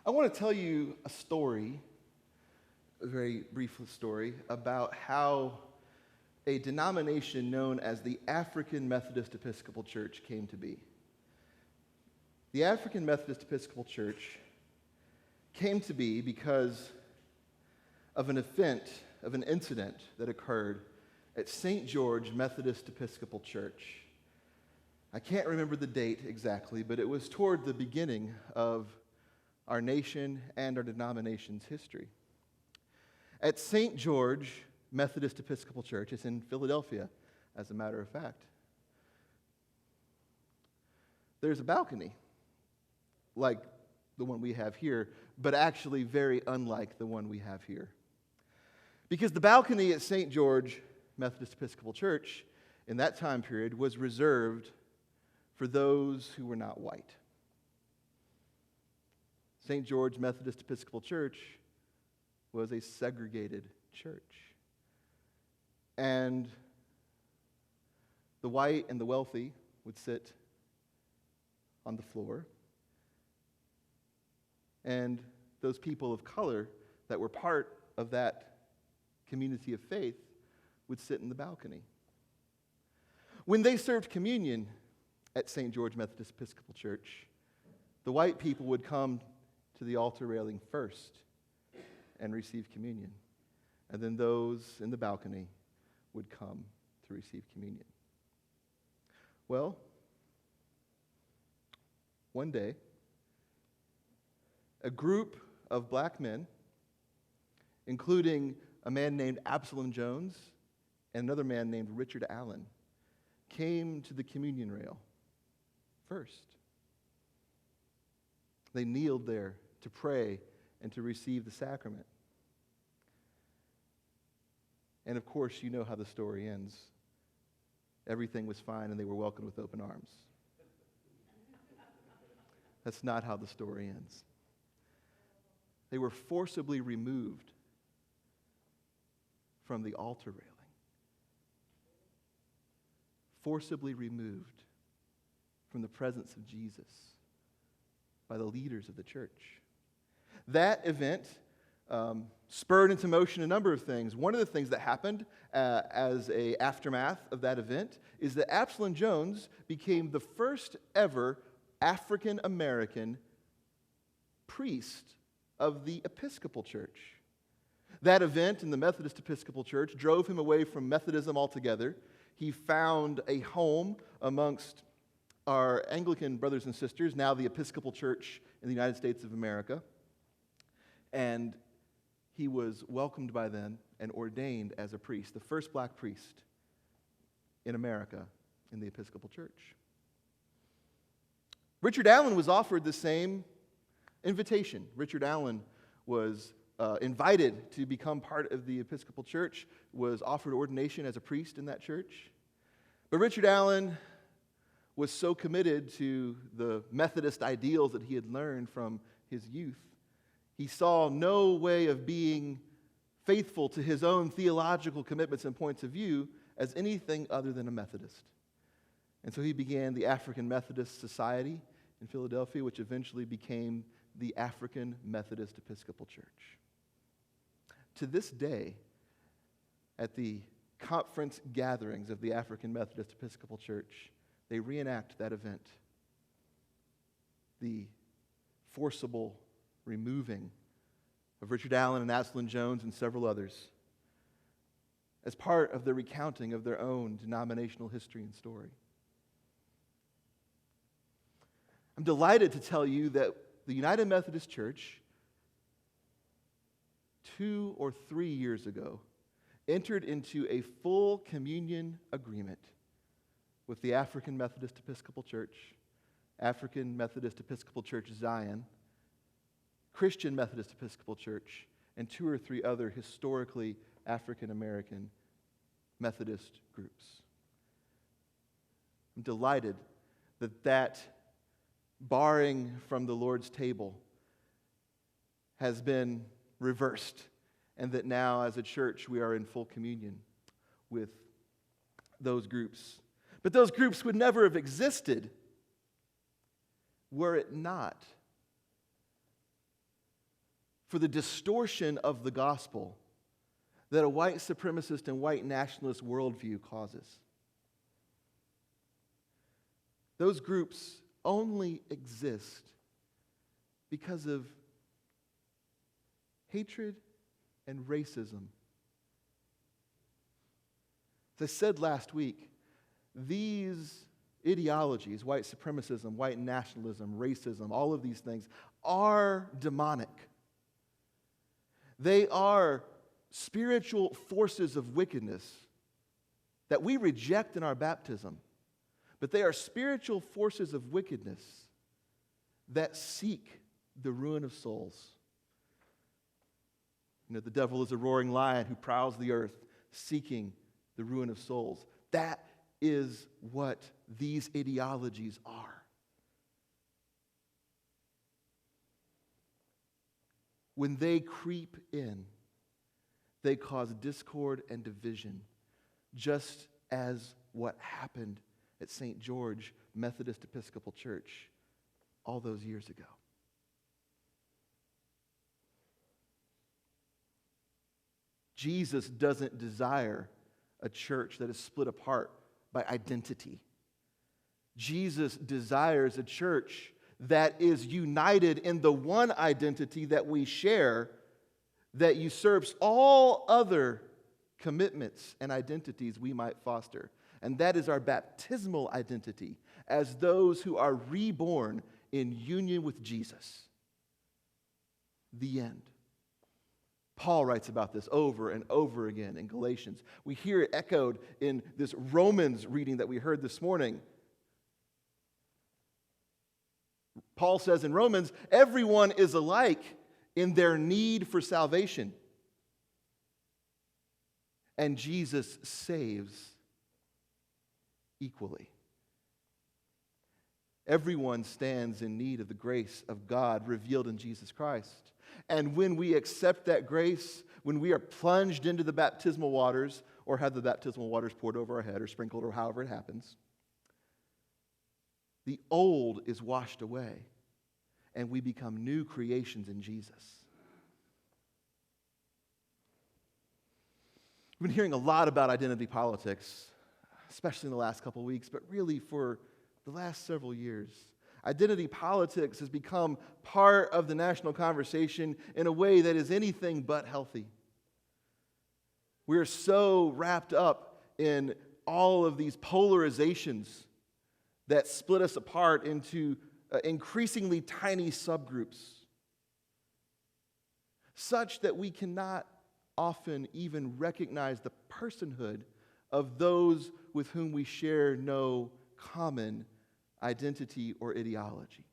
I want to tell you a story, a very brief story, about how a denomination known as the African Methodist Episcopal Church came to be. The African Methodist Episcopal Church came to be because of an incident that occurred at St. George Methodist Episcopal Church. I can't remember the date exactly, but it was toward the beginning of our nation and our denomination's history. At St. George Methodist Episcopal Church, it's in Philadelphia, as a matter of fact, there's a balcony, like the one we have here, but actually very unlike the one we have here. Because the balcony at St. George Methodist Episcopal Church in that time period was reserved for those who were not white. St. George Methodist Episcopal Church was a segregated church. And the white and the wealthy would sit on the floor, and those people of color that were part of that community of faith would sit in the balcony. When they served communion at St. George Methodist Episcopal Church, the white people would come to the altar railing first and receive communion. And then those in the balcony would come to receive communion. Well, one day, a group of black men, including a man named Absalom Jones and another man named Richard Allen, came to the communion rail first. They kneeled there to pray and to receive the sacrament. And of course, you know how the story ends. Everything was fine and they were welcomed with open arms. That's not how the story ends. They were forcibly removed from the altar railing. Forcibly removed from the presence of Jesus by the leaders of the church. That event spurred into motion a number of things. One of the things that happened as an aftermath of that event is that Absalom Jones became the first ever African American priest of the Episcopal Church. That event in the Methodist Episcopal Church drove him away from Methodism altogether. He found a home amongst our Anglican brothers and sisters, now the Episcopal Church in the United States of America. And he was welcomed by them and ordained as a priest, the first black priest in America in the Episcopal Church. Richard Allen was offered the same invitation. Richard Allen was invited to become part of the Episcopal Church, was offered ordination as a priest in that church. But Richard Allen was so committed to the Methodist ideals that he had learned from his youth, he saw no way of being faithful to his own theological commitments and points of view as anything other than a Methodist. And so he began the African Methodist Society in Philadelphia, which eventually became the African Methodist Episcopal Church. To this day, at the conference gatherings of the African Methodist Episcopal Church, they reenact that event, the forcible removing of Richard Allen and Absalom Jones and several others as part of the recounting of their own denominational history and story. I'm delighted to tell you that the United Methodist Church, 2 or 3 years ago, entered into a full communion agreement with the African Methodist Episcopal Church, African Methodist Episcopal Church Zion, Christian Methodist Episcopal Church, and 2 or 3 other historically African American Methodist groups. I'm delighted that barring from the Lord's table has been reversed, and that now as a church we are in full communion with those groups. But those groups would never have existed were it not for the distortion of the gospel that a white supremacist and white nationalist worldview causes. Those groups only exist because of hatred and racism. As I said last week, these ideologies, white supremacism, white nationalism, racism, all of these things are demonic. They are spiritual forces of wickedness that we reject in our baptism. But they are spiritual forces of wickedness that seek the ruin of souls. You know, the devil is a roaring lion who prowls the earth, seeking the ruin of souls. That is what these ideologies are. When they creep in, they cause discord and division, just as what happened at St. George Methodist Episcopal Church all those years ago. Jesus doesn't desire a church that is split apart by identity. Jesus desires a church that is united in the one identity that we share, that usurps all other commitments and identities we might foster. And that is our baptismal identity as those who are reborn in union with Jesus. The end. Paul writes about this over and over again in Galatians. We hear it echoed in this Romans reading that we heard this morning. Paul says in Romans, everyone is alike in their need for salvation. And Jesus saves equally. Everyone stands in need of the grace of God revealed in Jesus Christ. And when we accept that grace, when we are plunged into the baptismal waters, or have the baptismal waters poured over our head or sprinkled, or however it happens, the old is washed away, and we become new creations in Jesus. We've been hearing a lot about identity politics, especially in the last couple of weeks, but really for the last several years. Identity politics has become part of the national conversation in a way that is anything but healthy. We're so wrapped up in all of these polarizations that split us apart into increasingly tiny subgroups, such that we cannot often even recognize the personhood of those with whom we share no common identity or ideology.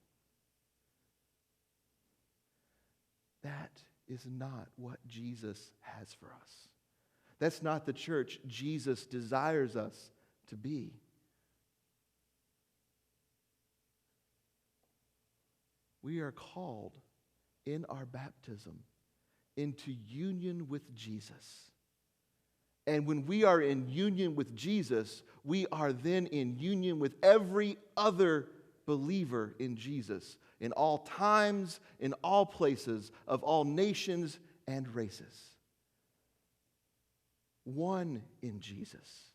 That is not what Jesus has for us. That's not the church Jesus desires us to be. We are called in our baptism into union with Jesus. And when we are in union with Jesus, we are then in union with every other believer in Jesus, in all times, in all places, of all nations and races. One in Jesus.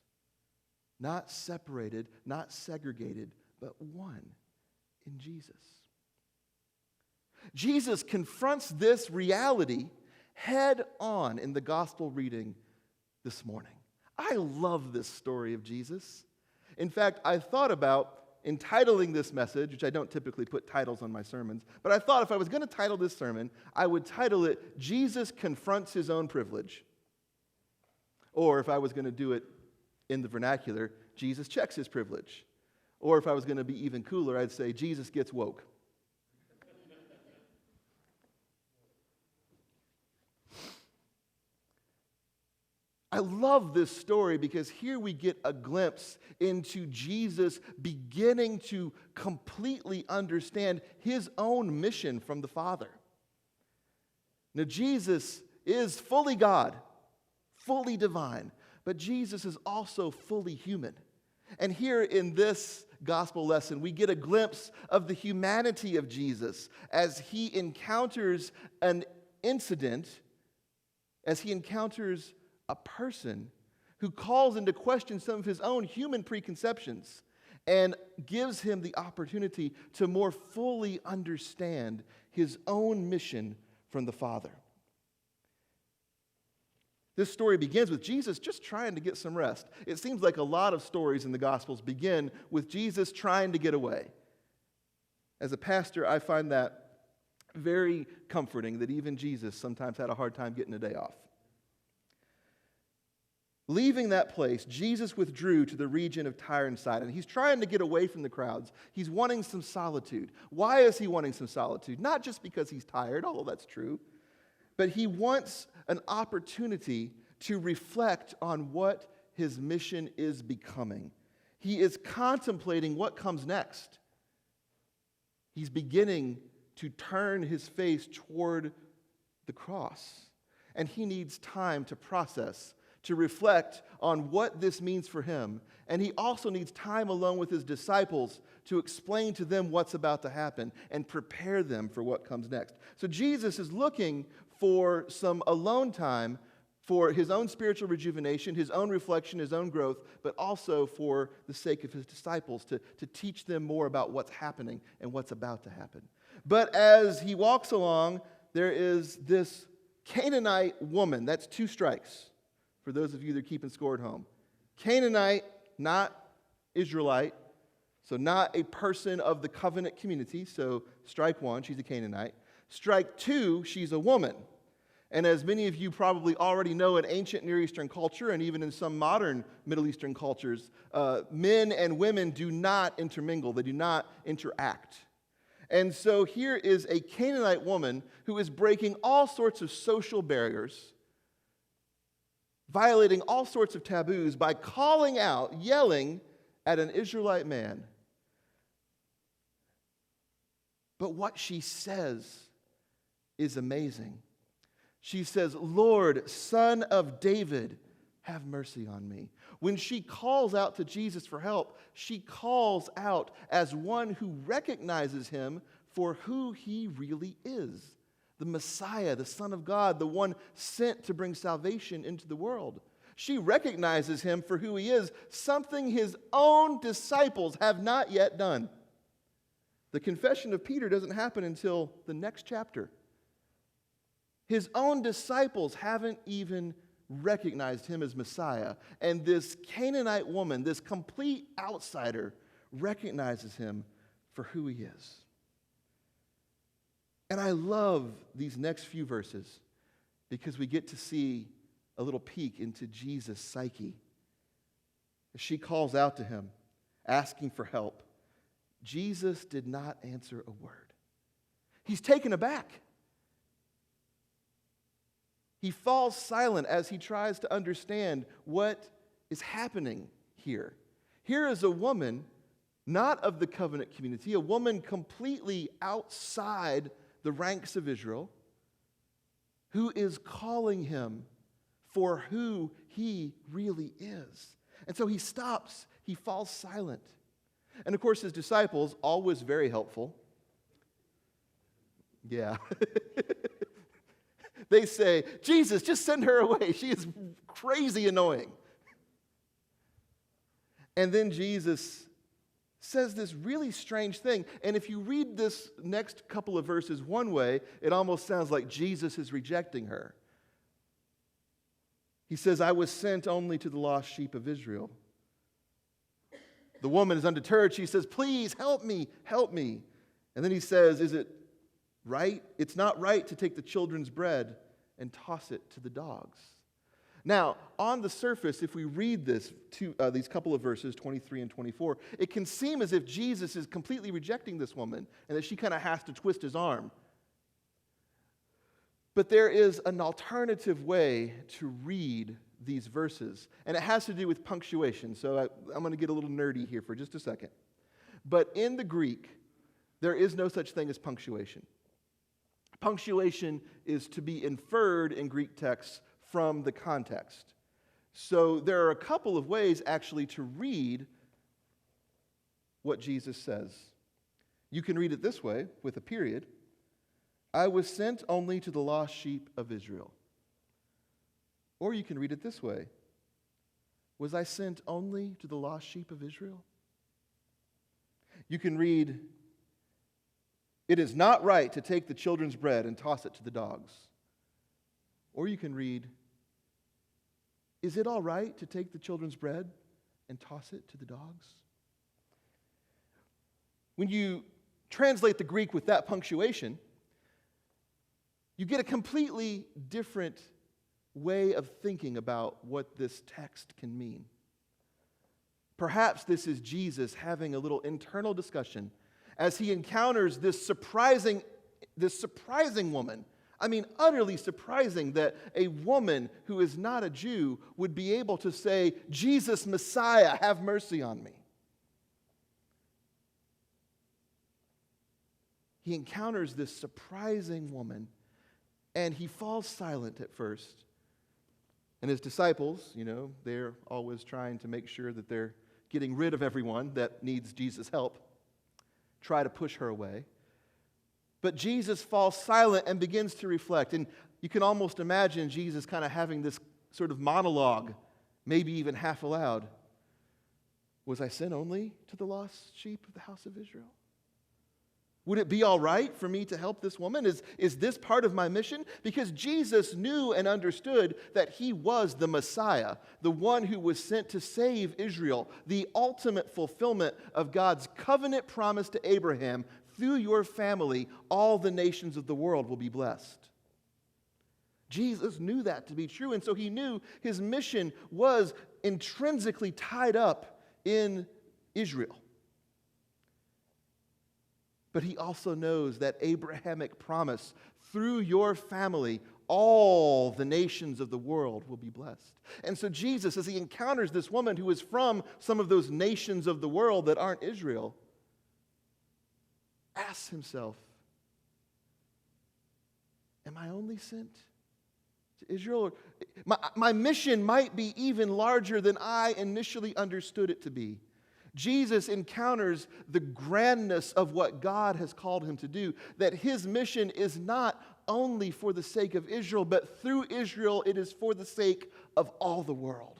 Not separated, not segregated, but one in Jesus. Jesus confronts this reality head on in the gospel reading this morning. I love this story of Jesus. In fact, I thought about entitling this message, which I don't typically put titles on my sermons, but I thought if I was going to title this sermon, I would title it, Jesus Confronts His Own Privilege. Or if I was going to do it in the vernacular, Jesus Checks His Privilege. Or if I was going to be even cooler, I'd say, Jesus Gets Woke. I love this story because here we get a glimpse into Jesus beginning to completely understand His own mission from the Father. Now, Jesus is fully God, fully divine, but Jesus is also fully human. And here in this gospel lesson, we get a glimpse of the humanity of Jesus as He encounters an incident as he encounters a person who calls into question some of his own human preconceptions and gives him the opportunity to more fully understand his own mission from the Father. This story begins with Jesus just trying to get some rest. It seems like a lot of stories in the Gospels begin with Jesus trying to get away. As a pastor, I find that very comforting that even Jesus sometimes had a hard time getting a day off. Leaving that place, Jesus withdrew to the region of Tyre and Sidon. He's trying to get away from the crowds. He's wanting some solitude. Why is he wanting some solitude? Not just because he's tired, although that's true, but he wants an opportunity to reflect on what his mission is becoming. He is contemplating what comes next. He's beginning to turn his face toward the cross, and he needs time to process, to reflect on what this means for him. And he also needs time alone with his disciples to explain to them what's about to happen and prepare them for what comes next. So Jesus is looking for some alone time for his own spiritual rejuvenation, his own reflection, his own growth, but also for the sake of his disciples, to teach them more about what's happening and what's about to happen. But as he walks along, there is this Canaanite woman. That's 2 strikes. For those of you that are keeping score at home. Canaanite, not Israelite, so not a person of the covenant community. So strike 1, she's a Canaanite. Strike 2, she's a woman. And as many of you probably already know, in ancient Near Eastern culture and even in some modern Middle Eastern cultures, men and women do not intermingle. They do not interact. And so here is a Canaanite woman who is breaking all sorts of social barriers, violating all sorts of taboos by calling out, yelling at an Israelite man. But what she says is amazing. She says, "Lord, Son of David, have mercy on me." When she calls out to Jesus for help, she calls out as one who recognizes him for who he really is. The Messiah, the Son of God, the one sent to bring salvation into the world. She recognizes him for who he is, something his own disciples have not yet done. The confession of Peter doesn't happen until the next chapter. His own disciples haven't even recognized him as Messiah. And this Canaanite woman, this complete outsider, recognizes him for who he is. And I love these next few verses because we get to see a little peek into Jesus' psyche. As she calls out to him, asking for help, Jesus did not answer a word. He's taken aback. He falls silent as he tries to understand what is happening here. Here is a woman, not of the covenant community, a woman completely outside the ranks of Israel, who is calling him for who he really is. And so he stops, he falls silent. And of course, his disciples, always very helpful. Yeah. They say, "Jesus, just send her away. She is crazy annoying." And then Jesus says this really strange thing. And if you read this next couple of verses one way, it almost sounds like Jesus is rejecting her. He says, "I was sent only to the lost sheep of Israel." The woman is undeterred. She says, "Please help me, help me." And then he says, "Is it right? It's not right to take the children's bread and toss it to the dogs." Now, on the surface, if we read these couple of verses, 23 and 24, it can seem as if Jesus is completely rejecting this woman and that she kind of has to twist his arm. But there is an alternative way to read these verses, and it has to do with punctuation. So I'm going to get a little nerdy here for just a second. But in the Greek, there is no such thing as punctuation. Punctuation is to be inferred in Greek texts from the context. So there are a couple of ways actually to read what Jesus says. You can read it this way with a period, I was sent only to the lost sheep of Israel. Or you can read it this way. Was I sent only to the lost sheep of Israel? You can read, it is not right to take the children's bread and toss it to the dogs. Or you can read, is it all right to take the children's bread and toss it to the dogs? When you translate the Greek with that punctuation, you get a completely different way of thinking about what this text can mean. Perhaps this is Jesus having a little internal discussion as he encounters this surprising woman. I mean, utterly surprising that a woman who is not a Jew would be able to say, Jesus, Messiah, have mercy on me. He encounters this surprising woman, and he falls silent at first. And his disciples, they're always trying to make sure that they're getting rid of everyone that needs Jesus' help, try to push her away. But Jesus falls silent and begins to reflect. And you can almost imagine Jesus kind of having this sort of monologue, maybe even half aloud. Was I sent only to the lost sheep of the house of Israel? Would it be all right for me to help this woman? Is this part of my mission? Because Jesus knew and understood that he was the Messiah, the one who was sent to save Israel, the ultimate fulfillment of God's covenant promise to Abraham. Through your family, all the nations of the world will be blessed. Jesus knew that to be true, and so he knew his mission was intrinsically tied up in Israel. But he also knows that Abrahamic promise, through your family, all the nations of the world will be blessed. And so Jesus, as he encounters this woman who is from some of those nations of the world that aren't Israel, asks himself, am I only sent to Israel? My mission might be even larger than I initially understood it to be. Jesus encounters the grandness of what God has called him to do, that his mission is not only for the sake of Israel, but through Israel it is for the sake of all the world.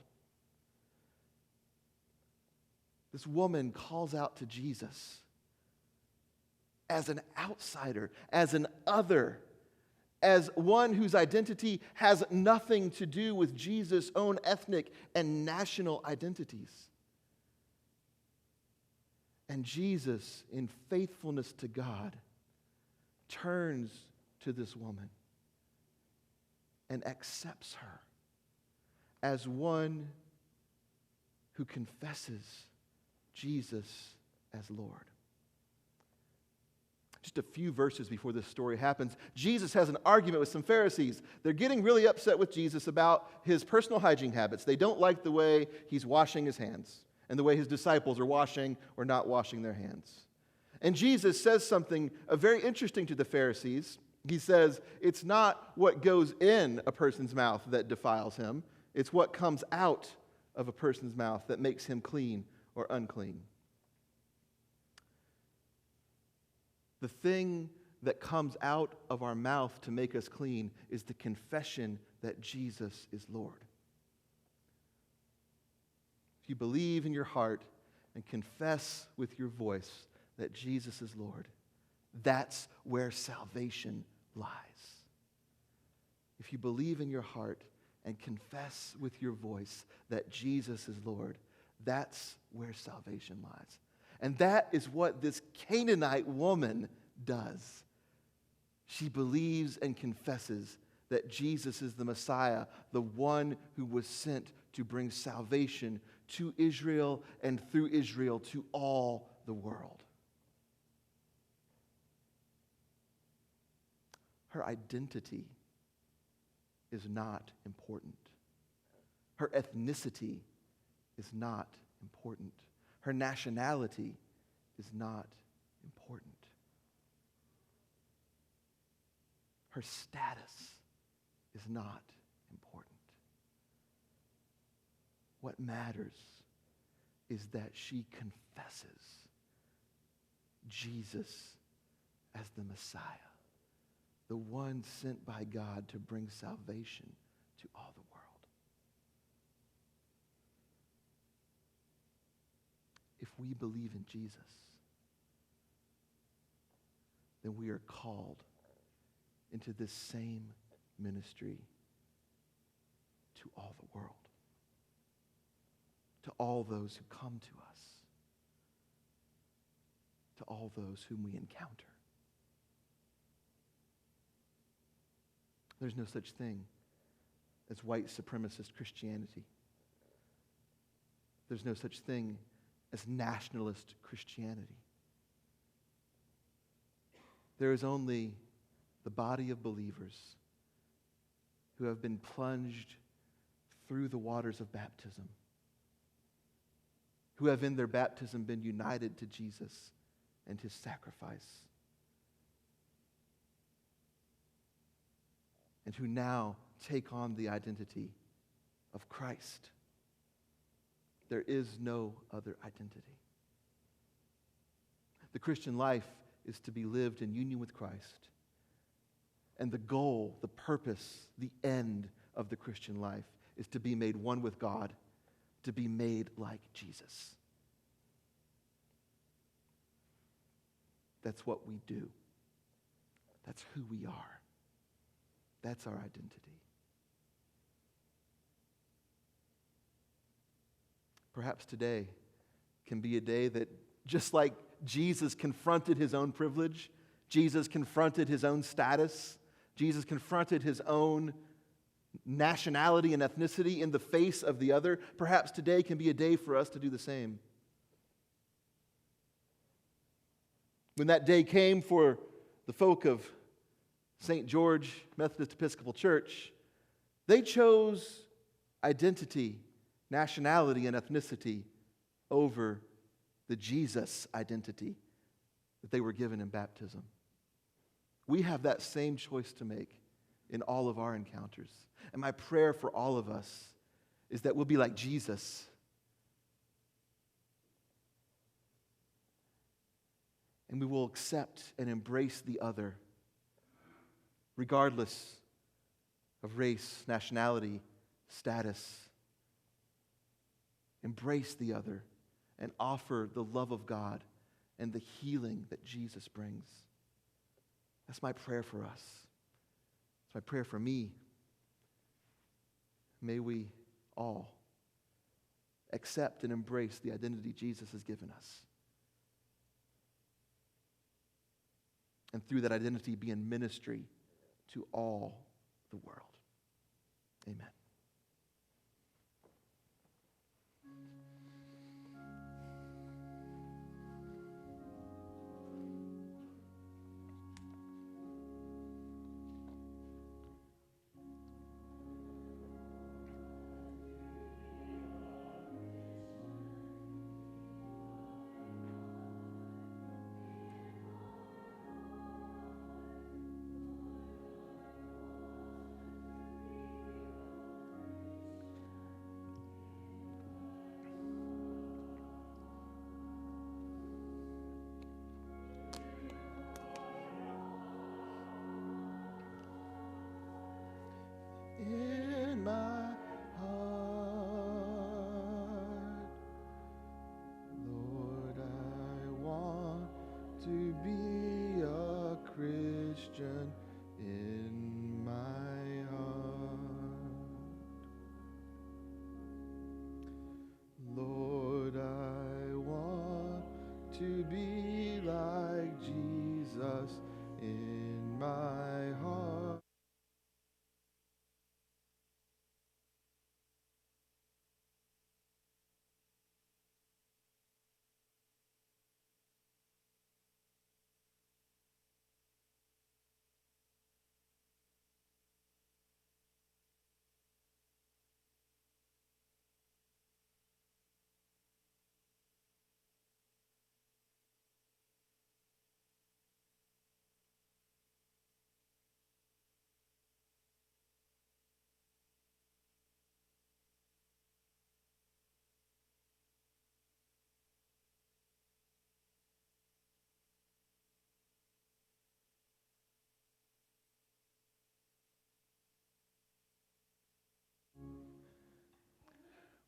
This woman calls out to Jesus as an outsider, as an other, as one whose identity has nothing to do with Jesus' own ethnic and national identities. And Jesus, in faithfulness to God, turns to this woman and accepts her as one who confesses Jesus as Lord. Just a few verses before this story happens, Jesus has an argument with some Pharisees. They're getting really upset with Jesus about his personal hygiene habits. They don't like the way he's washing his hands and the way his disciples are washing or not washing their hands. And Jesus says something very interesting to the Pharisees. He says, it's not what goes in a person's mouth that defiles him. It's what comes out of a person's mouth that makes him clean or unclean. The thing that comes out of our mouth to make us clean is the confession that Jesus is Lord. If you believe in your heart and confess with your voice that Jesus is Lord, that's where salvation lies. If you believe in your heart and confess with your voice that Jesus is Lord, that's where salvation lies. And that is what this Canaanite woman does. She believes and confesses that Jesus is the Messiah, the one who was sent to bring salvation to Israel and through Israel to all the world. Her identity is not important. Her ethnicity is not important. Her nationality is not important. Her status is not important. What matters is that she confesses Jesus as the Messiah, the one sent by God to bring salvation to all the world. If we believe in Jesus, then we are called into this same ministry to all the world, to all those who come to us, to all those whom we encounter. There's no such thing as white supremacist Christianity. There's no such thing as nationalist Christianity. There is only the body of believers who have been plunged through the waters of baptism, who have in their baptism been united to Jesus and his sacrifice, and who now take on the identity of Christ. There is no other identity. The Christian life is to be lived in union with Christ. And the goal, the purpose, the end of the Christian life is to be made one with God, to be made like Jesus. That's what we do. That's who we are. That's our identity. Perhaps today can be a day that, just like Jesus confronted his own privilege, Jesus confronted his own status, Jesus confronted his own nationality and ethnicity in the face of the other, perhaps today can be a day for us to do the same. When that day came for the folk of St. George Methodist Episcopal Church, they chose identity, nationality, and ethnicity over the Jesus identity that they were given in baptism. We have that same choice to make in all of our encounters. And my prayer for all of us is that we'll be like Jesus. And we will accept and embrace the other, regardless of race, nationality, status. Embrace the other and offer the love of God and the healing that Jesus brings. That's my prayer for us. It's my prayer for me. May we all accept and embrace the identity Jesus has given us. And through that identity, be in ministry to all the world. Amen. In my heart, Lord, I want to be a Christian in my heart. Lord, I want to be like Jesus in my heart.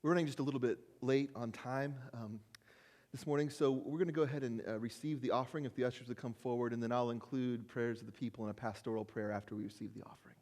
We're running just a little bit late on time this morning, so we're going to go ahead and receive the offering if the ushers would come forward, and then I'll include prayers of the people and a pastoral prayer after we receive the offering.